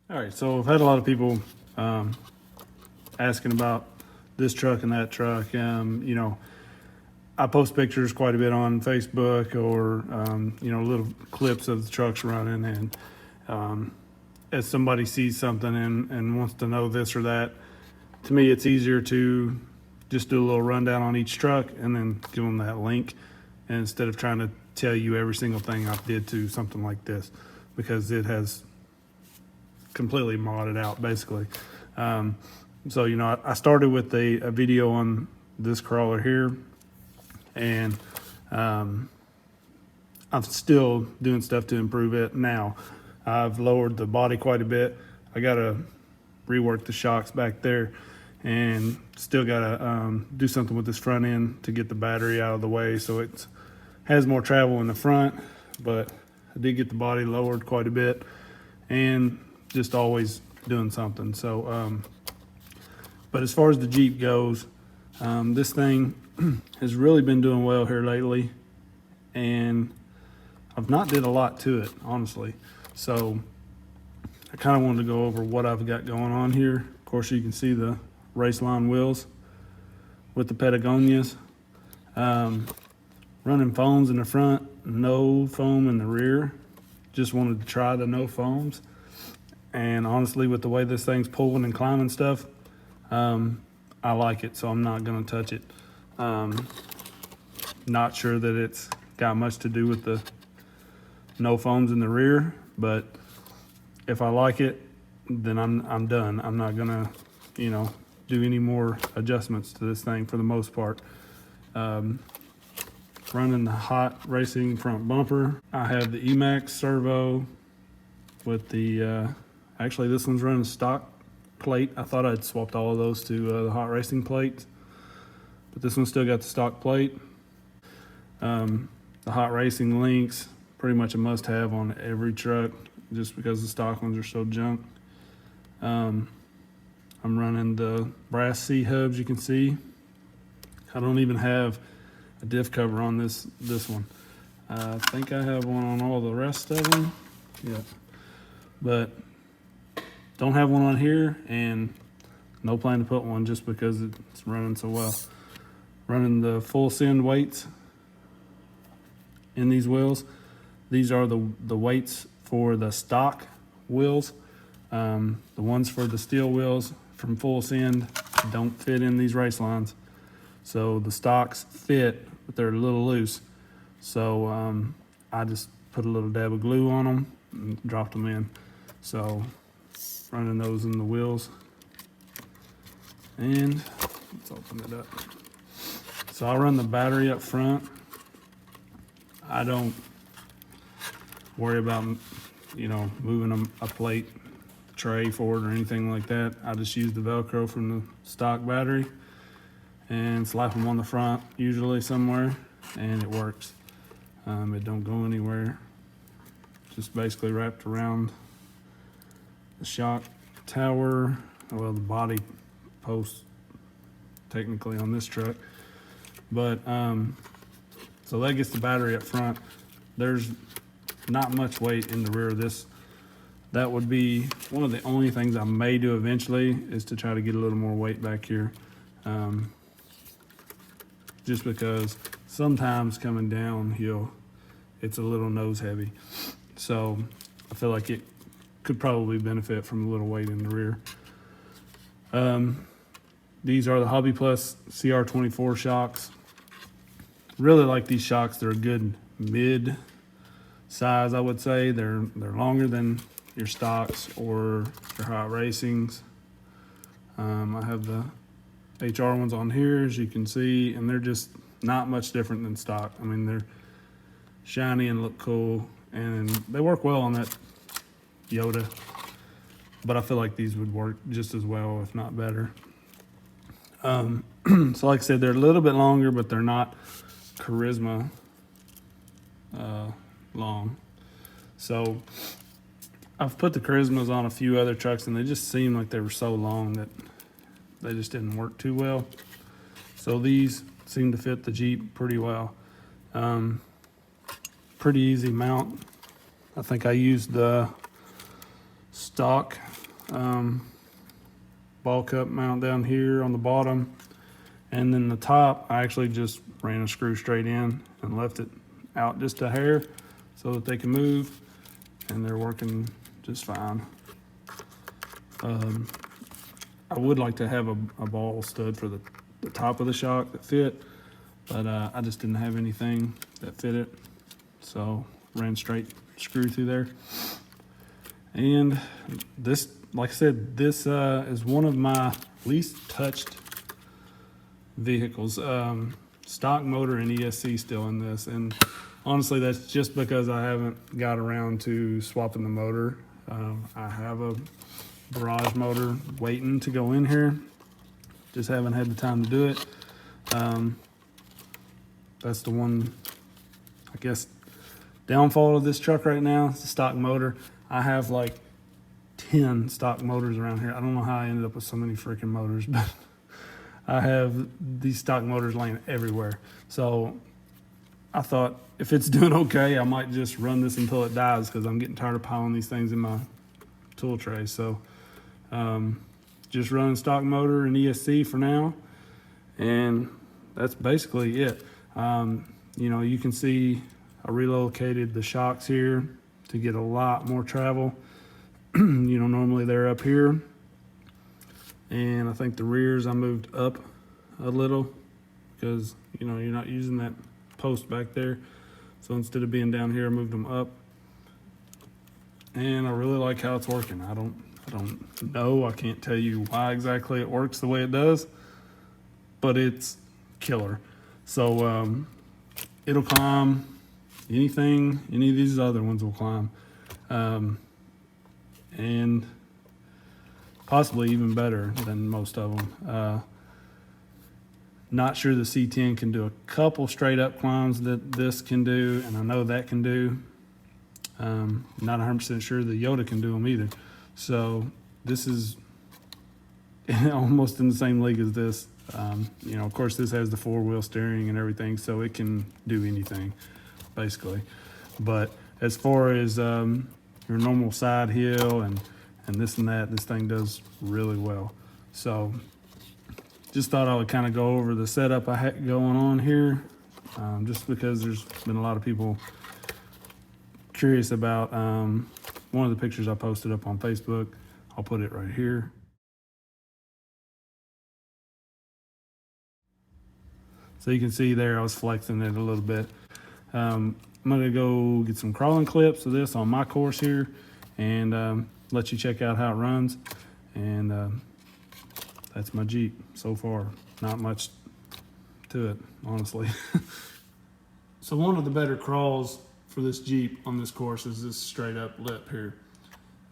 All right, so I've had a lot of people asking about this truck and that truck. You know, I post pictures quite a bit on Facebook or, you know, little clips of the trucks running. And as somebody sees something and wants to know this or that, to me, it's easier to just do a little rundown on each truck and then give them that link, and instead of trying to tell you every single thing I did to something like this, because it has completely modded out basically. So, you know, I started with a video on this crawler here, and I'm still doing stuff to improve it now. I've lowered the body quite a bit. I got to rework the shocks back there, and still got to do something with this front end to get the battery out of the way so it has more travel in the front. But I did get the body lowered quite a bit, and just always doing something. So, but as far as the Jeep goes, this thing has really been doing well here lately, and I've not did a lot to it, honestly. So I kind of wanted to go over what I've got going on here. Of course, you can see the Raceline wheels with the Patagonias. Running foams in the front, no foam in the rear. Just wanted to try the no foams. And honestly, with the way this thing's pulling and climbing stuff, I like it, so I'm not gonna touch it. Not sure that it's got much to do with the no foams in the rear, but if I like it, then I'm done. I'm not gonna, you know, do any more adjustments to this thing for the most part. Running the hot racing front bumper. I have the Emax servo with the, actually this one's running stock plate. I thought I'd swapped all of those to the hot racing plates, but this one still got the stock plate. The hot racing links, pretty much a must have on every truck just because the stock ones are so junk. I'm running the brass C-hubs, you can see. I don't even have a diff cover on this one. I think I have one on all the rest of them. Yeah, but don't have one on here, and no plan to put one just because it's running so well. Running the full send weights in these wheels. These are the weights for the stock wheels. The ones for the steel wheels from full send don't fit in these race lines. So the stocks fit, but they're a little loose. So I just put a little dab of glue on them and dropped them in. So running those in the wheels. And let's open it up. So I'll run the battery up front. I don't worry about, you know, moving a plate tray forward or anything like that. I just use the Velcro from the stock battery and slap them on the front, usually somewhere, and it works. It don't go anywhere. Just basically wrapped around the shock tower, well, the body post technically on this truck. But so that gets the battery up front. There's not much weight in the rear of this. That would be one of the only things I may do eventually, is to try to get a little more weight back here. Just because sometimes coming downhill, it's a little nose heavy. So I feel like it could probably benefit from a little weight in the rear. These are the Hobby Plus CR24 shocks. Really like these shocks. They're a good mid size, I would say. They're longer than your stocks or your hot racings. I have the HR ones on here, as you can see, and they're just not much different than stock. I mean, they're shiny and look cool, and they work well on that Yoda, but I feel like these would work just as well, if not better. So like I said, they're a little bit longer, but they're not Charisma long. So I've put the Charismas on a few other trucks, and they just seemed like they were so long that they just didn't work too well. So these seem to fit the Jeep pretty well. Pretty easy mount. I think I used the stock ball cup mount down here on the bottom, and then the top I actually just ran a screw straight in and left it out just a hair so that they can move, and they're working just fine. I would like to have a ball stud for the top of the shock that fit, but I just didn't have anything that fit it, so ran straight screw through there. And this, like I said, this is one of my least touched vehicles. Stock motor and ESC still in this, and honestly that's just because I haven't got around to swapping the motor. I have a barrage motor waiting to go in here, just haven't had the time to do it. That's the one, I guess, downfall of this truck right now. It's a stock motor. I have like 10 stock motors around here. I don't know how I ended up with so many freaking motors, but I have these stock motors laying everywhere. So I thought if it's doing okay, I might just run this until it dies, because I'm getting tired of piling these things in my tool tray. So just running stock motor and ESC for now, and that's basically it. You know, you can see I relocated the shocks here to get a lot more travel. You know, normally they're up here, and I think the rears I moved up a little because, you know, you're not using that post back there. So instead of being down here, I moved them up, and I really like how it's working. I don't know, I can't tell you why exactly it works the way it does, but it's killer. So it'll climb anything, any of these other ones will climb, and possibly even better than most of them. Not sure the C10 can do a couple straight up climbs that this can do, and I know that can do. Not 100% sure the Yoda can do them either. So this is almost in the same league as this. You know, of course this has the 4-wheel steering and everything, so it can do anything basically. But as far as your normal side hill and this and that, this thing does really well. So just thought I would kind of go over the setup I had going on here, just because there's been a lot of people curious about one of the pictures I posted up on Facebook. I'll put it right here. So you can see there I was flexing it a little bit. I'm gonna go get some crawling clips of this on my course here, and let you check out how it runs. And that's my Jeep so far. Not much to it, honestly. So one of the better crawls for this Jeep on this course is this straight up lip here.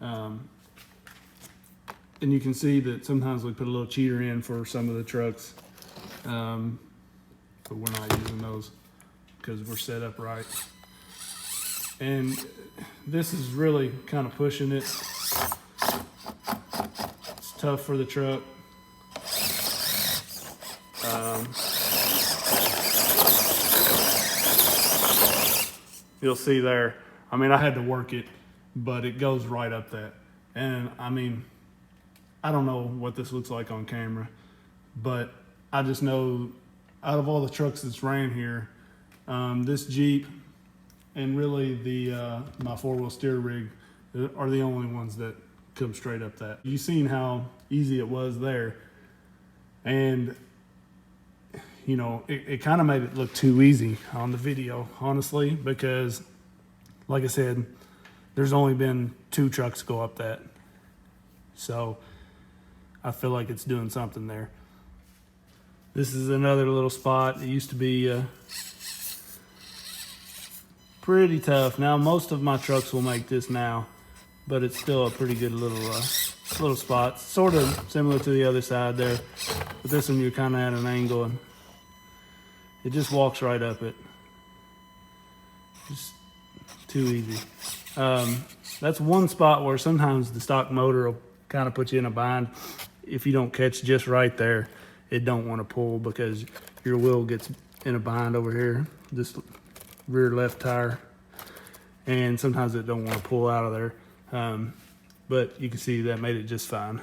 And you can see that sometimes we put a little cheater in for some of the trucks, but we're not using those because we're set up right. And this is really kind of pushing it. It's tough for the truck. You'll see there, I mean, I had to work it, but it goes right up that. And I mean, I don't know what this looks like on camera, but I just know out of all the trucks that's ran here, this Jeep and really the my 4-wheel steer rig are the only ones that come straight up that. You've seen how easy it was there, and you know, it kind of made it look too easy on the video, honestly, because like I said, there's only been 2 trucks go up that. So I feel like it's doing something there. This is another little spot. It used to be pretty tough. Now most of my trucks will make this now, but it's still a pretty good little spot. Sort of similar to the other side there, but this one you're kind of at an angle and it just walks right up it. Just too easy. That's one spot where sometimes the stock motor will kind of put you in a bind. If you don't catch just right there, it don't want to pull because your wheel gets in a bind over here, this rear left tire, and sometimes it don't want to pull out of there. but you can see that made it just fine.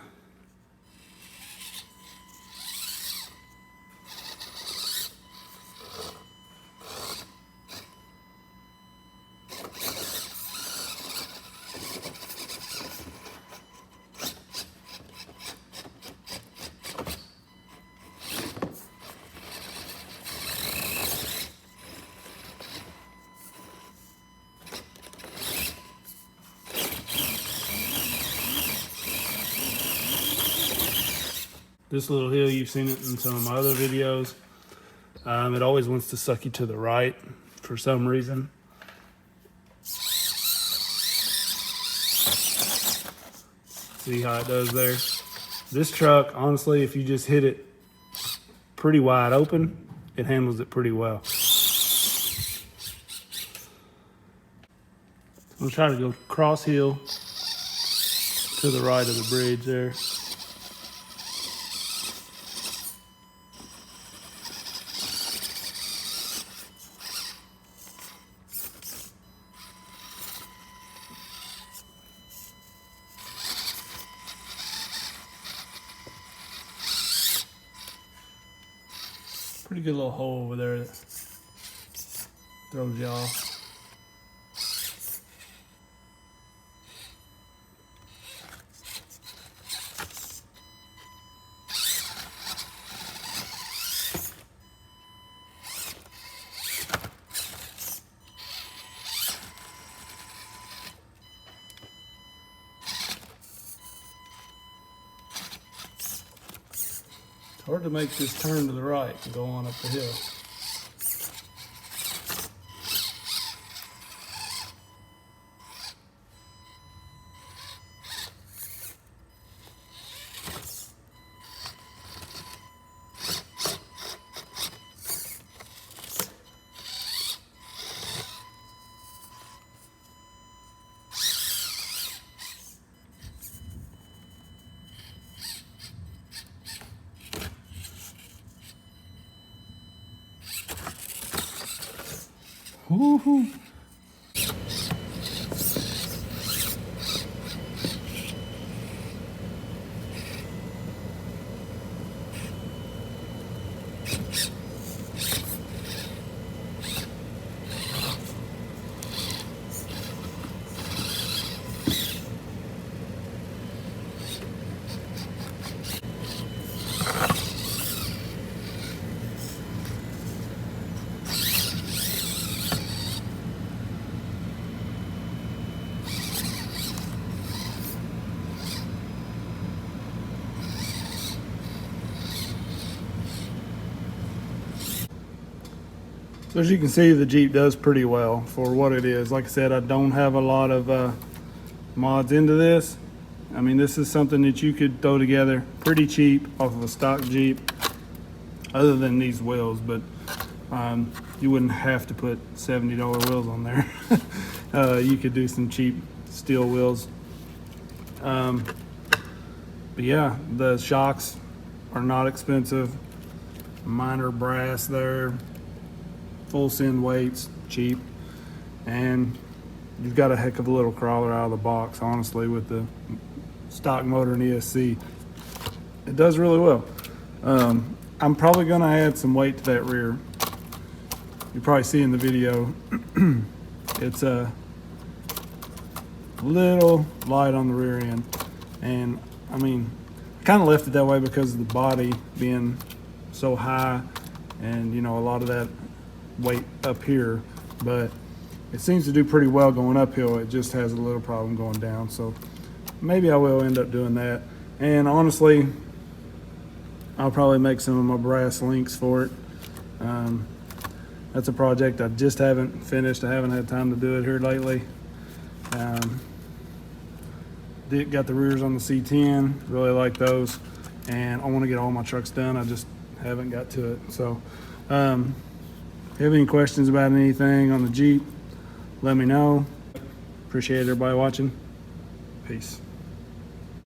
This little hill, you've seen it in some of my other videos. It always wants to suck you to the right for some reason. See how it does there? This truck, honestly, if you just hit it pretty wide open, it handles it pretty well. I'm gonna try to go cross hill to the right of the bridge there. Pretty good little hole over there that throws you off. It's hard to make this turn to the right and go on up the hill. Woo-hoo. So as you can see, the Jeep does pretty well for what it is. Like I said, I don't have a lot of mods into this. I mean, this is something that you could throw together pretty cheap off of a stock Jeep, other than these wheels, but you wouldn't have to put $70 wheels on there. You could do some cheap steel wheels. But yeah, the shocks are not expensive. Minor brass there. Full send weights, cheap, and you've got a heck of a little crawler out of the box, honestly, with the stock motor and ESC. It does really well. I'm probably gonna add some weight to that rear. You probably see in the video, it's a little light on the rear end. And I mean, I kind of left it that way because of the body being so high and, you know, a lot of that weight up here, but it seems to do pretty well going uphill. It just has a little problem going down, so maybe I will end up doing that. And honestly, I'll probably make some of my brass links for it. That's a project I just haven't finished. I haven't had time to do it here lately. Got the rears on the C10, really like those, and I want to get all my trucks done. I just haven't got to it. So if you have any questions about anything on the Jeep, let me know. Appreciate everybody watching. Peace.